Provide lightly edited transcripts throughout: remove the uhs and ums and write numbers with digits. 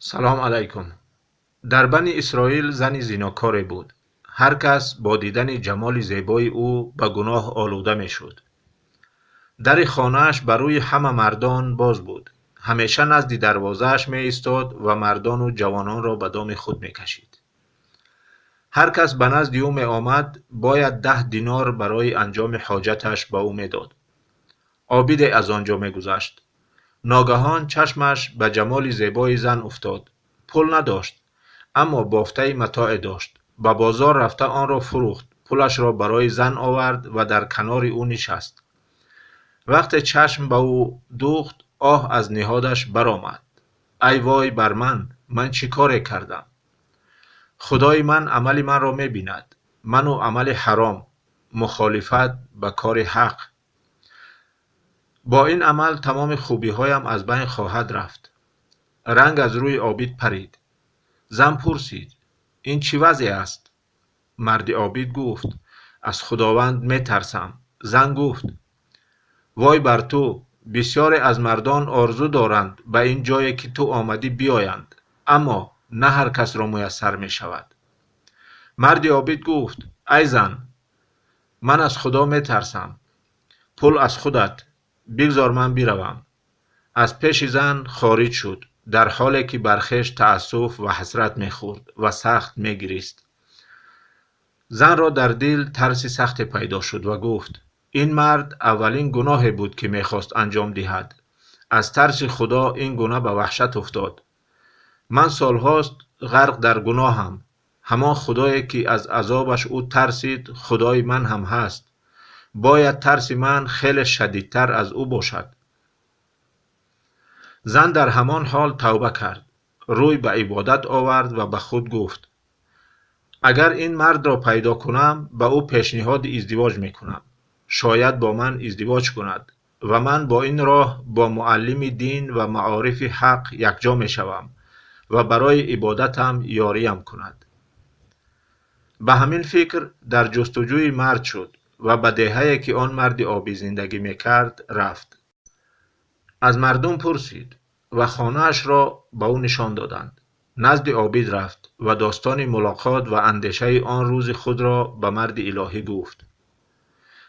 سلام علیکم. در بنی اسرائیل زنی زیناکاری بود. هر کس با دیدن جمال زیبای او به گناه آلوده می شد. در خانه‌اش بر روی همه مردان باز بود. همیشه نزد دروازه‌اش می ایستاد و مردان و جوانان را به دام خود می کشید. هر کس به نزد او می آمد باید 10 دینار برای انجام حاجتش به او می داد. عابد از آنجا می گذشت. ناگهان چشمش به جمال زیبای زن افتاد. پول نداشت، اما بافته متاع داشت. به بازار رفته آن را فروخت. پولش را برای زن آورد و در کنار او نشست. وقتی چشم به او دوخت، آه از نهادش برآمد. ای وای بر من چی کاری کردم؟ خدای من عمل من را می بیند. من و عمل حرام، مخالفت به کار حق. با این عمل تمام خوبی هایم از بین خواهد رفت. رنگ از روی عابد پرید. زن پرسید: این چی وضع است؟ مرد عابد گفت: از خداوند می ترسم. زن گفت: وای بر تو، بسیاری از مردان آرزو دارند به این جایی که تو آمدی بیایند، اما نه هر کس را میسر می شود. مرد عابد گفت: ای زن، من از خدا می ترسم. پول از خودت، بگذار من بروم. از پیش زن خارج شد، در حالی که بر خویش تأسف و حسرت می‌خورد و سخت می‌گریست. زن را در دل ترس سخت پیدا شد و گفت: این مرد اولین گناهی بود که می‌خواست انجام دهد. از ترس خدا این گناه به وحشت افتاد. من سالهاست غرق در گناهم. همان خدایی که از عذابش او ترسید خدای من هم هست. باید ترس من خیلی شدیدتر از او باشد. زن در همان حال توبه کرد، روی به عبادت آورد و به خود گفت: اگر این مرد را پیدا کنم به او پیشنهاد ازدواج میکنم. شاید با من ازدواج کند و من با این راه با معلم دین و معارف حق یکجا میشوم و برای عبادتم یاریم کند. به همین فکر در جستجوی مرد شد و به دهه‌ای که آن مرد عابد زندگی میکرد رفت. از مردم پرسید و خانه‌اش را به او نشان دادند. نزد عابد رفت و داستان ملاقات و اندیشه آن روز خود را به مرد الهی گفت.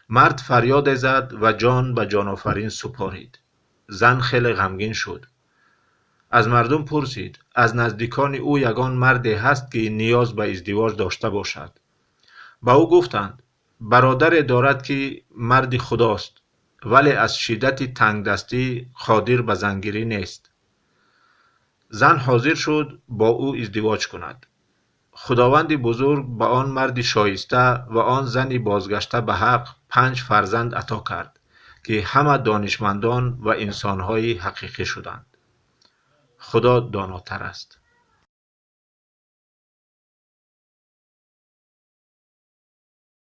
مرد فریاد زد و جان به جان آفرین سپارید. زن خیلی غمگین شد. از مردم پرسید: از نزدیکان او یگان مردی هست که نیاز به ازدواج داشته باشد؟ به او گفتند: برادری دارد که مرد خداست، ولی از شدت تنگدستی قادر به زنگیری نیست. زن حاضر شد با او ازدواج کند. خداوند بزرگ به آن مرد شایسته و آن زن بازگشته به حق 5 فرزند عطا کرد که همه دانشمندان و انسانهای حقیقی شدند. خدا داناتر است.